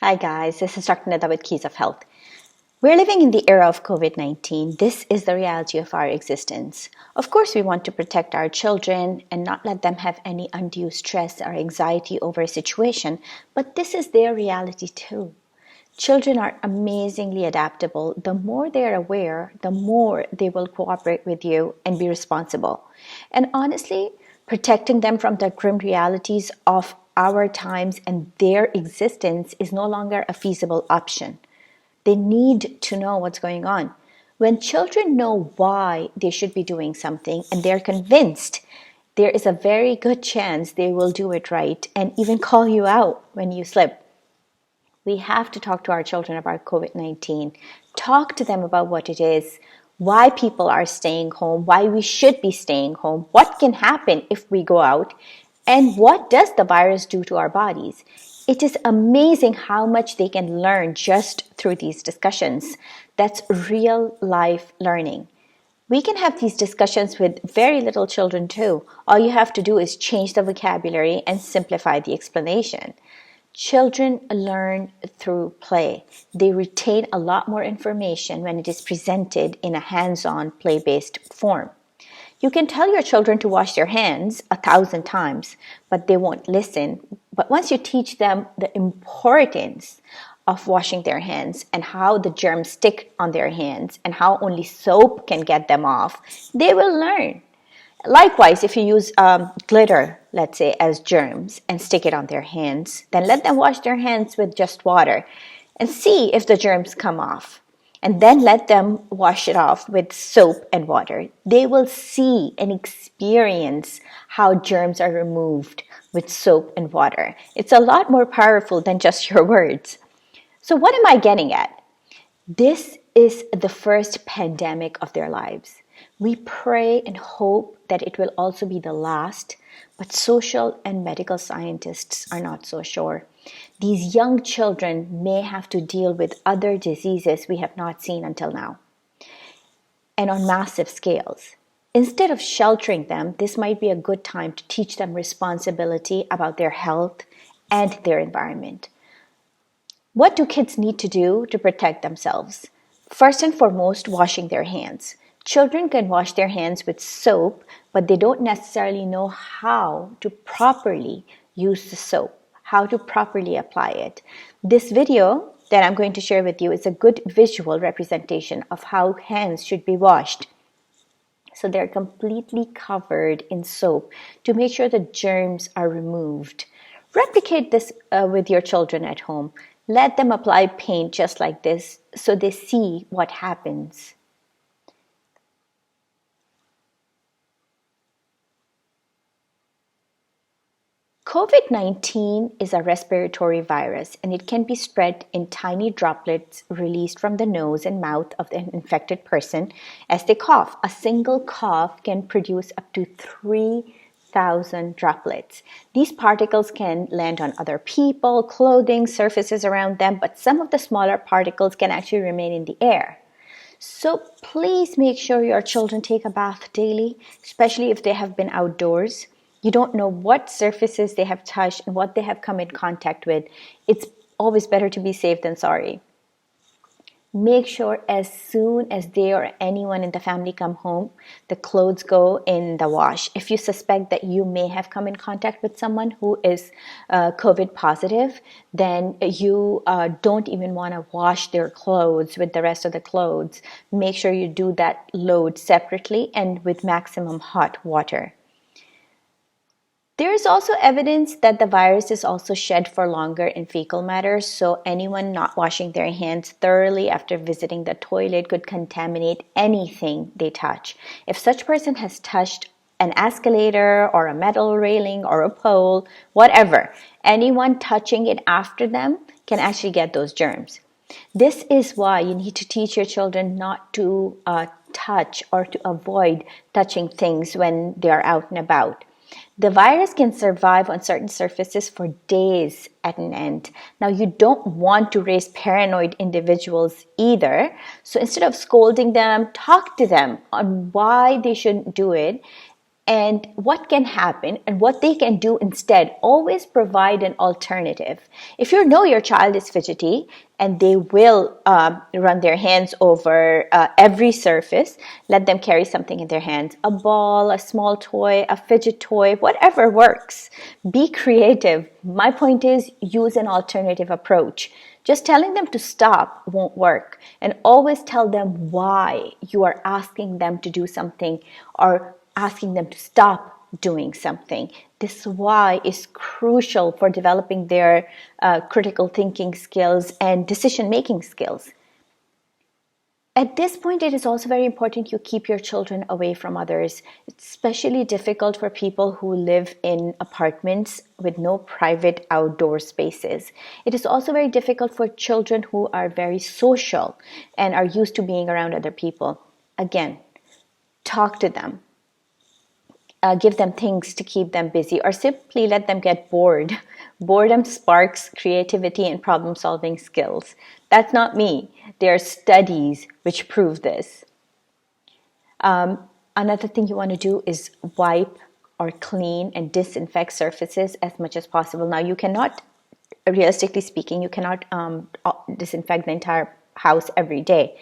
Hi guys, this is Dr. Nida with Keys of Health. We're living in the era of COVID-19. This is the reality of our existence. Of course, we want to protect our children and not let them have any undue stress or anxiety over a situation, but this is their reality too. Children are amazingly adaptable. The more they are aware, the more they will cooperate with you and be responsible. And honestly, protecting them from the grim realities of our times and their existence is no longer a feasible option. They need to know what's going on. When children know why they should be doing something and they're convinced, there is a very good chance they will do it right and even call you out when you slip. We have to talk to our children about COVID-19, talk to them about what it is, why people are staying home, why we should be staying home, what can happen if we go out, and what does the virus do to our bodies. It is amazing how much they can learn just through these discussions. That's real life learning. We can have these discussions with very little children too. All you have to do is change the vocabulary and simplify the explanation. Children learn through play. They retain a lot more information when it is presented in a hands-on, play-based form. You can tell your children to wash their hands 1,000 times, but they won't listen. But once you teach them the importance of washing their hands and how the germs stick on their hands and how only soap can get them off, they will learn. Likewise, if you use glitter, let's say, as germs and stick it on their hands, then let them wash their hands with just water and see if the germs come off. And then let them wash it off with soap and water. They will see and experience how germs are removed with soap and water. It's a lot more powerful than just your words. So what am I getting at? This is the first pandemic of their lives. We pray and hope that it will also be the last, but social and medical scientists are not so sure. These young children may have to deal with other diseases we have not seen until now, and on massive scales. Instead of sheltering them, this might be a good time to teach them responsibility about their health and their environment. What do kids need to do to protect themselves? First and foremost, washing their hands. Children can wash their hands with soap, but they don't necessarily know how to properly use the soap, how to properly apply it. This video that I'm going to share with you is a good visual representation of how hands should be washed. So they're completely covered in soap to make sure the germs are removed. Replicate this with your children at home. Let them apply paint just like this so they see what happens. COVID-19 is a respiratory virus and it can be spread in tiny droplets released from the nose and mouth of an infected person as they cough. A single cough can produce up to 3,000 droplets. These particles can land on other people, clothing, surfaces around them, but some of the smaller particles can actually remain in the air. So please make sure your children take a bath daily, especially if they have been outdoors. You don't know what surfaces they have touched and what they have come in contact with. It's always better to be safe than sorry. Make sure as soon as they or anyone in the family come home, the clothes go in the wash. If you suspect that you may have come in contact with someone who is COVID positive, then you don't even want to wash their clothes with the rest of the clothes. Make sure you do that load separately and with maximum hot water. There is also evidence that the virus is also shed for longer in fecal matter, so anyone not washing their hands thoroughly after visiting the toilet could contaminate anything they touch. If such person has touched an escalator or a metal railing or a pole, whatever, anyone touching it after them can actually get those germs. This is why you need to teach your children not to touch or to avoid touching things when they are out and about. The virus can survive on certain surfaces for days at an end. Now, you don't want to raise paranoid individuals either. So instead of scolding them, talk to them on why they shouldn't do it and what can happen and what they can do instead. Always provide an alternative. If you know your child is fidgety and they will run their hands over every surface, let them carry something in their hands, a ball, a small toy, a fidget toy, whatever works. Be creative. My point is, use an alternative approach. Just telling them to stop won't work, and always tell them why you are asking them to do something or asking them to stop doing something. This why is crucial for developing their critical thinking skills and decision making skills. At this point, it is also very important you keep your children away from others. It's especially difficult for people who live in apartments with no private outdoor spaces. It is also very difficult for children who are very social and are used to being around other people. Again, talk to them. Give them things to keep them busy, or simply let them get bored. Boredom sparks creativity and problem-solving skills. That's not me. There are studies which prove this. Another thing you want to do is wipe or clean and disinfect surfaces as much as possible. Now, you cannot, realistically speaking, you cannot disinfect the entire house every day.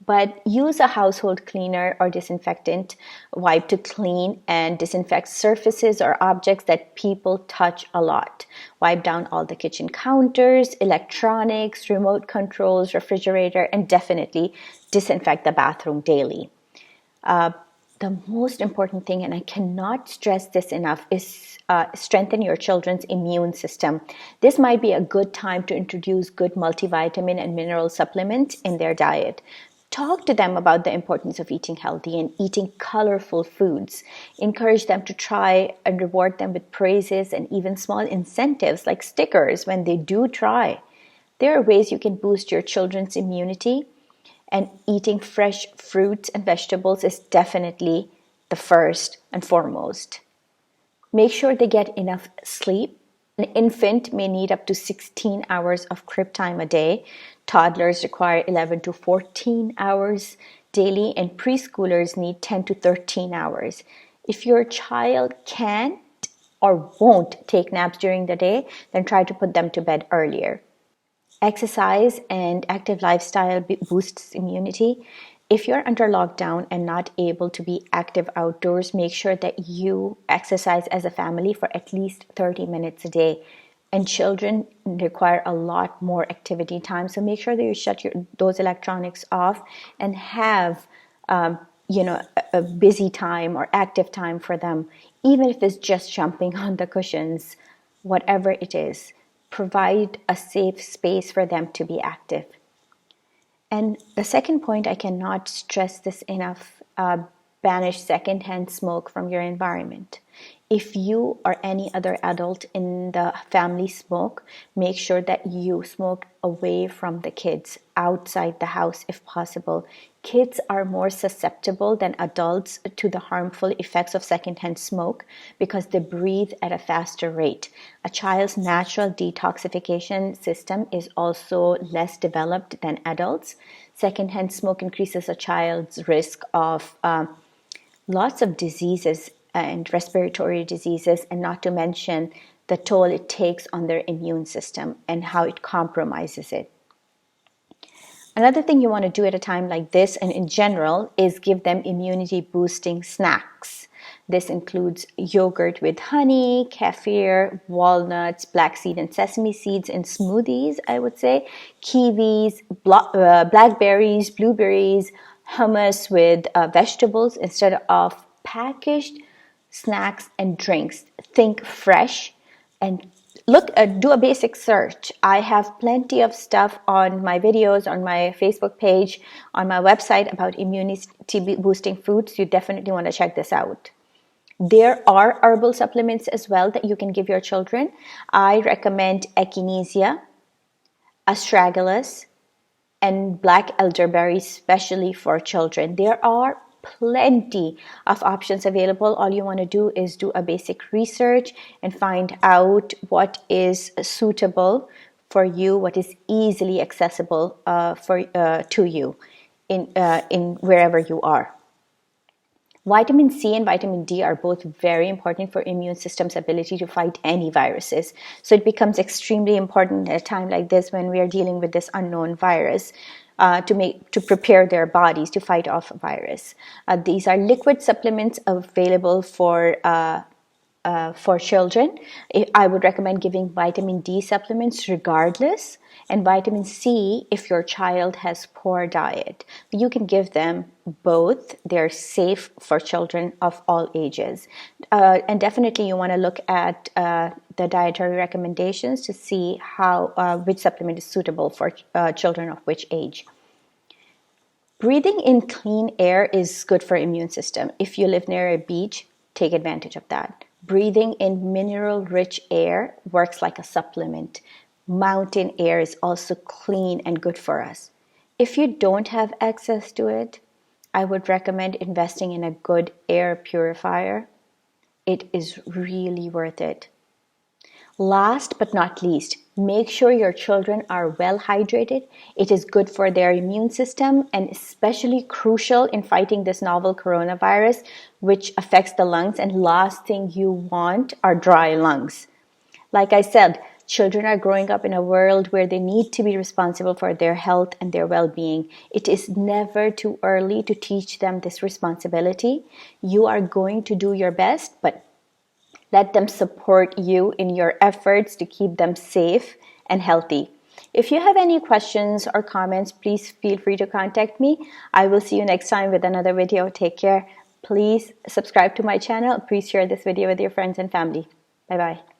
But use a household cleaner or disinfectant wipe to clean and disinfect surfaces or objects that people touch a lot. Wipe down all the kitchen counters, electronics, remote controls, refrigerator, and definitely disinfect the bathroom daily. The most important thing, and I cannot stress this enough, is strengthen your children's immune system. This might be a good time to introduce good multivitamin and mineral supplements in their diet. Talk to them about the importance of eating healthy and eating colorful foods. Encourage them to try and reward them with praises and even small incentives like stickers when they do try. There are ways you can boost your children's immunity, and eating fresh fruits and vegetables is definitely the first and foremost. Make sure they get enough sleep. An infant may need up to 16 hours of crib time a day. Toddlers require 11 to 14 hours daily, and preschoolers need 10 to 13 hours. If your child can't or won't take naps during the day, then try to put them to bed earlier. Exercise and active lifestyle boosts immunity. If you're under lockdown and not able to be active outdoors, make sure that you exercise as a family for at least 30 minutes a day. And children require a lot more activity time, so make sure that you shut those electronics off and have a busy time or active time for them, even if it's just jumping on the cushions, whatever it is. Provide a safe space for them to be active. And the second point, I cannot stress this enough, banish secondhand smoke from your environment. If you or any other adult in the family smoke, make sure that you smoke away from the kids, outside the house if possible. Kids are more susceptible than adults to the harmful effects of secondhand smoke because they breathe at a faster rate. A child's natural detoxification system is also less developed than adults. Secondhand smoke increases a child's risk of lots of diseases and respiratory diseases, and not to mention the toll it takes on their immune system and how it compromises it. Another thing you want to do at a time like this, and in general, is give them immunity boosting snacks. This includes yogurt with honey, kefir, walnuts, black seed and sesame seeds in smoothies, I would say, kiwis, blackberries, blueberries, hummus with vegetables instead of packaged snacks and drinks. Think fresh and do a basic search. I have plenty of stuff on my videos, on my Facebook page, on my website about immunity boosting foods. You definitely want to check this out. There are herbal supplements as well that you can give your children. I recommend echinacea, astragalus, and black elderberry, especially for children. There are plenty of options available. All you want to do is do a basic research and find out what is suitable for you, what is easily accessible to you in wherever you are. Vitamin C and vitamin D are both very important for immune system's ability to fight any viruses. So it becomes extremely important at a time like this when we are dealing with this unknown virus to prepare their bodies to fight off a virus. These are liquid supplements available for children. I would recommend giving vitamin D supplements regardless, and vitamin C if your child has poor diet. You can give them both. They're safe for children of all ages. And definitely you want to look at the dietary recommendations to see how which supplement is suitable for children of which age. Breathing in clean air is good for immune system. If you live near a beach, take advantage of that. Breathing in mineral-rich air works like a supplement. Mountain air is also clean and good for us. If you don't have access to it, I would recommend investing in a good air purifier. It is really worth it. Last but not least, make sure your children are well hydrated. It is good for their immune system and especially crucial in fighting this novel coronavirus, which affects the lungs. And last thing you want are dry lungs. Like I said, children are growing up in a world where they need to be responsible for their health and their well-being. It is never too early to teach them this responsibility. You are going to do your best, but let them support you in your efforts to keep them safe and healthy. If you have any questions or comments, please feel free to contact me. I will see you next time with another video. Take care. Please subscribe to my channel. Please share this video with your friends and family. Bye-bye.